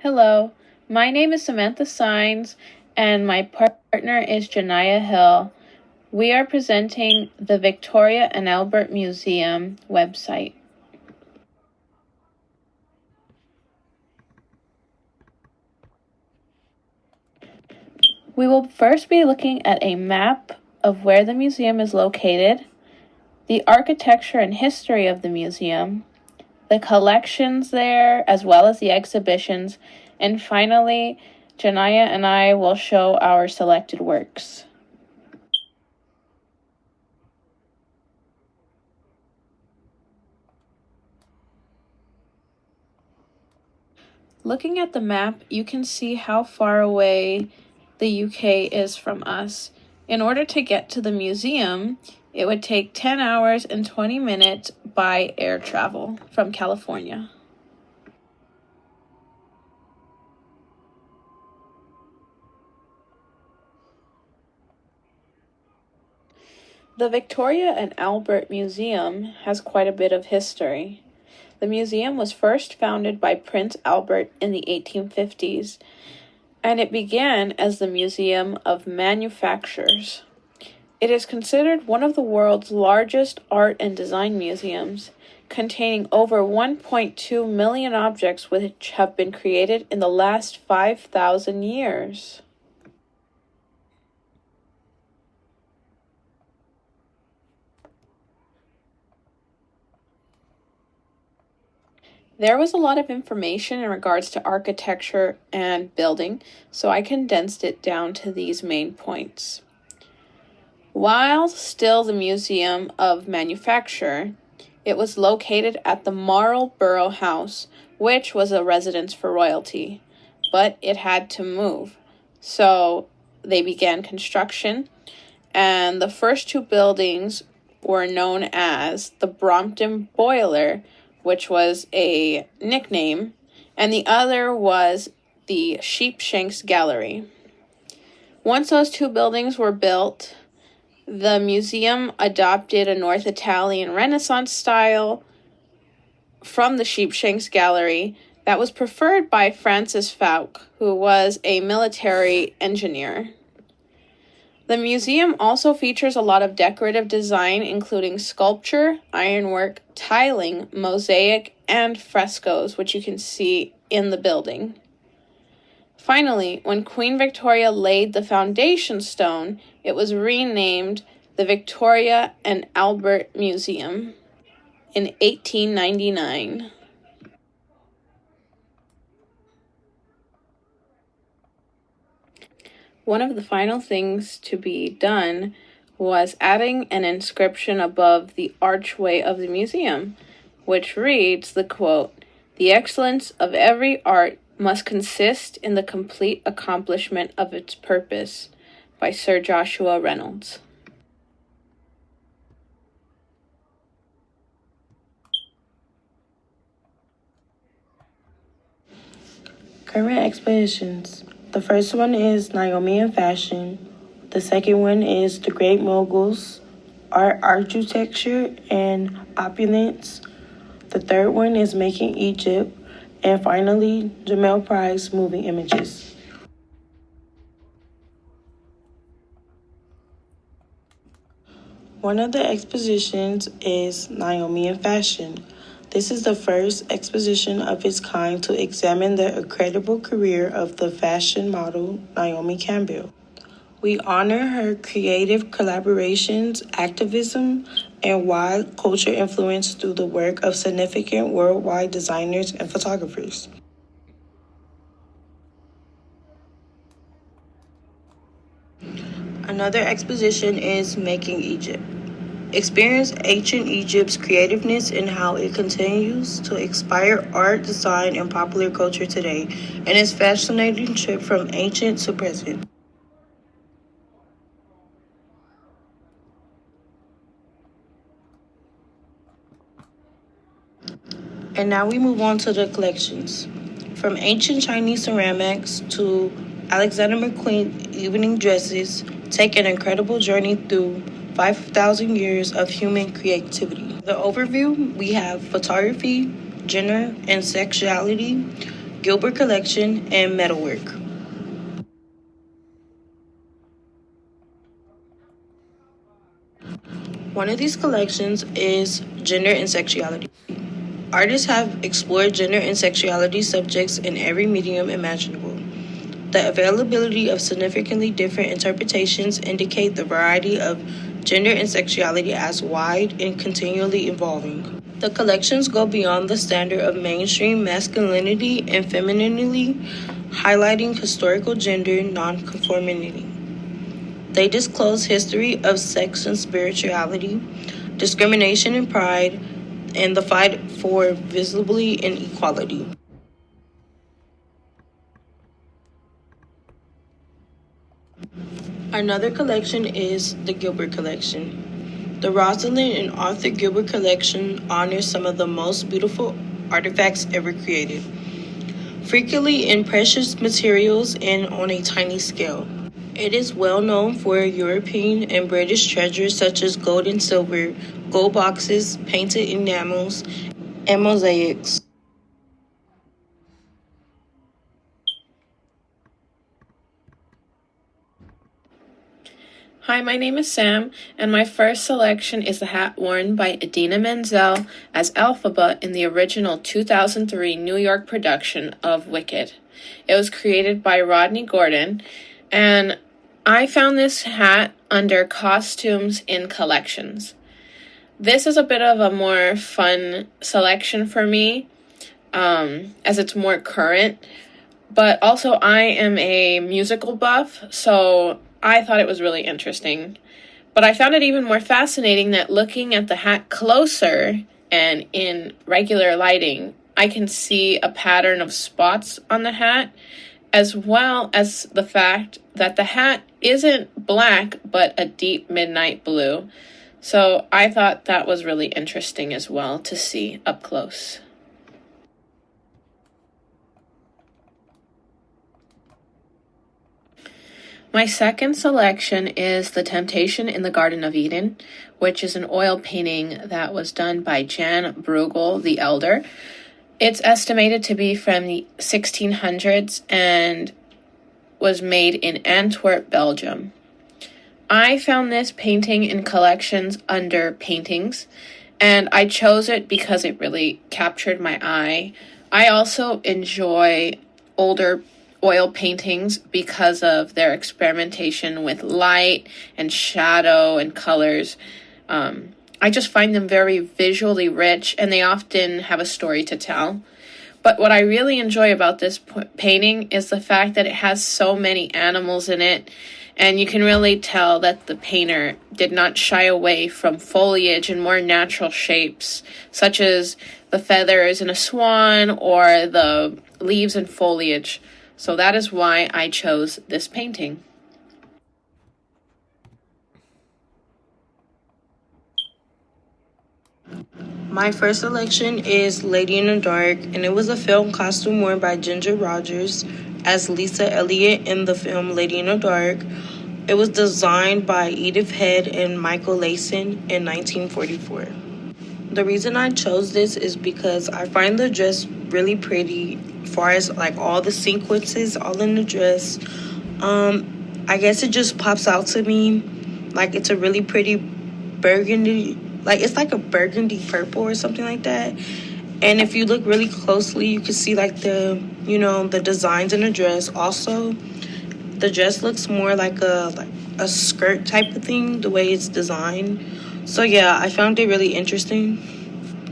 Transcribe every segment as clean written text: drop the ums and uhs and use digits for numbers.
Hello, my name is Samantha Sines, and my partner is Janaya Hill. We are presenting the Victoria and Albert Museum website. We will first be looking at a map of where the museum is located, the architecture and history of the museum, the collections there, as well as the exhibitions, and finally, Janaya and I will show our selected works. Looking at the map, you can see how far away the UK is from us. In order to get to the museum, it would take 10 hours and 20 minutes by air travel from California. The Victoria and Albert Museum has quite a bit of history. The museum was first founded by Prince Albert in the 1850s, and it began as the Museum of Manufactures. It is considered one of the world's largest art and design museums, containing over 1.2 million objects which have been created in the last 5,000 years. There was a lot of information in regards to architecture and building, so I condensed it down to these main points. While still the Museum of Manufacture, it was located at the Marlborough House, which was a residence for royalty, but it had to move. So they began construction, and the first two buildings were known as the Brompton Boiler, which was a nickname, and the other was the Sheepshanks Gallery. Once those two buildings were built, the museum adopted a North Italian Renaissance style from the Sheepshanks Gallery that was preferred by Francis Fouke, who was a military engineer. The museum also features a lot of decorative design, including sculpture, ironwork, tiling, mosaic, and frescoes, which you can see in the building. Finally, when Queen Victoria laid the foundation stone, it was renamed the Victoria and Albert Museum in 1899. One of the final things to be done was adding an inscription above the archway of the museum, which reads the quote, "The excellence of every art must consist in the complete accomplishment of its purpose," by Sir Joshua Reynolds. Current expositions. The first one is Naomi in Fashion. The second one is The Great Moguls, Art, Architecture, and Opulence. The third one is Making Egypt. And finally, Jamel Price, Moving Images. One of the expositions is Naomi in Fashion. This is the first exposition of its kind to examine the incredible career of the fashion model Naomi Campbell. We honor her creative collaborations, activism, and wide culture influence through the work of significant worldwide designers and photographers. Another exposition is Making Egypt. Experience ancient Egypt's creativeness and how it continues to inspire art, design, and popular culture today, and its fascinating trip from ancient to present. And now we move on to the collections. From ancient Chinese ceramics to Alexander McQueen evening dresses, take an incredible journey through 5,000 years of human creativity. The overview, we have photography, gender, and sexuality, Gilbert Collection, and Metalwork. One of these collections is Gender and Sexuality. Artists have explored gender and sexuality subjects in every medium imaginable. The availability of significantly different interpretations indicate the variety of gender and sexuality as wide and continually evolving. The collections go beyond the standard of mainstream masculinity and femininity, highlighting historical gender nonconformity. They disclose history of sex and spirituality, discrimination and pride, and the fight for visibility and equality. Another collection is the Gilbert Collection. The Rosalind and Arthur Gilbert Collection honors some of the most beautiful artifacts ever created, frequently in precious materials and on a tiny scale. It is well known for European and British treasures such as gold and silver, gold boxes, painted enamels, and mosaics. Hi, my name is Sam, and my first selection is the hat worn by Idina Menzel as Elphaba in the original 2003 New York production of Wicked. It was created by Rodney Gordon, and I found this hat under Costumes in Collections. This is a bit of a more fun selection for me, as it's more current, but also I am a musical buff, so I thought it was really interesting. But I found it even more fascinating that looking at the hat closer and in regular lighting, I can see a pattern of spots on the hat, as well as the fact that the hat isn't black but a deep midnight blue. So I thought that was really interesting as well to see up close. My second selection is The Temptation in the Garden of Eden, which is an oil painting that was done by Jan Bruegel the Elder. It's estimated to be from the 1600s and was made in Antwerp, Belgium. I found this painting in collections under paintings, and I chose it because it really captured my eye. I also enjoy older oil paintings because of their experimentation with light and shadow and colors. I just find them very visually rich, and they often have a story to tell. But what I really enjoy about this painting is the fact that it has so many animals in it, and you can really tell that the painter did not shy away from foliage and more natural shapes, such as the feathers in a swan or the leaves and foliage. So that is why I chose this painting. My first selection is Lady in the Dark, and it was a film costume worn by Ginger Rogers as Lisa Elliott in the film Lady in the Dark. It was designed by Edith Head and Michael Layson in 1944. The reason I chose this is because I find the dress really pretty as far as like all the sequences all in the dress. I guess it just pops out to me like it's a really pretty burgundy, like it's like a burgundy purple or something like that. And if you look really closely, you can see like the designs in the dress. Also, the dress looks more like a skirt type of thing, the way it's designed. So yeah, I found it really interesting.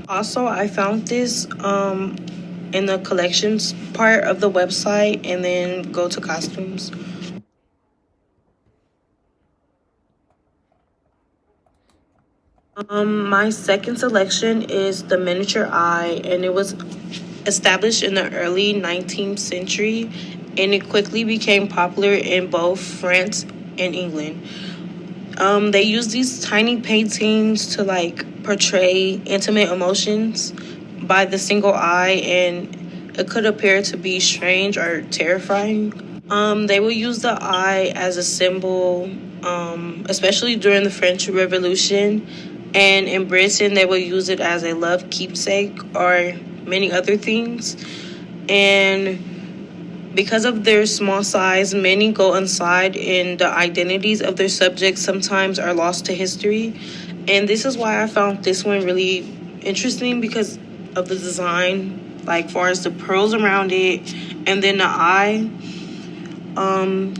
Also, I found this in the collections part of the website and then go to costumes. My second selection is the miniature eye, and it was established in the early 19th century, and it quickly became popular in both France and England. They use these tiny paintings to like portray intimate emotions by the single eye, and it could appear to be strange or terrifying. They will use the eye as a symbol, especially during the French Revolution, and in Britain they will use it as a love keepsake or many other things. And because of their small size, many go inside, and the identities of their subjects sometimes are lost to history. And this is why I found this one really interesting, because of the design, like far as the pearls around it, and then the eye.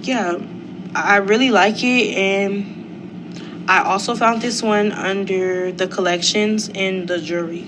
Yeah, I really like it, and I also found this one under the collections in the jury.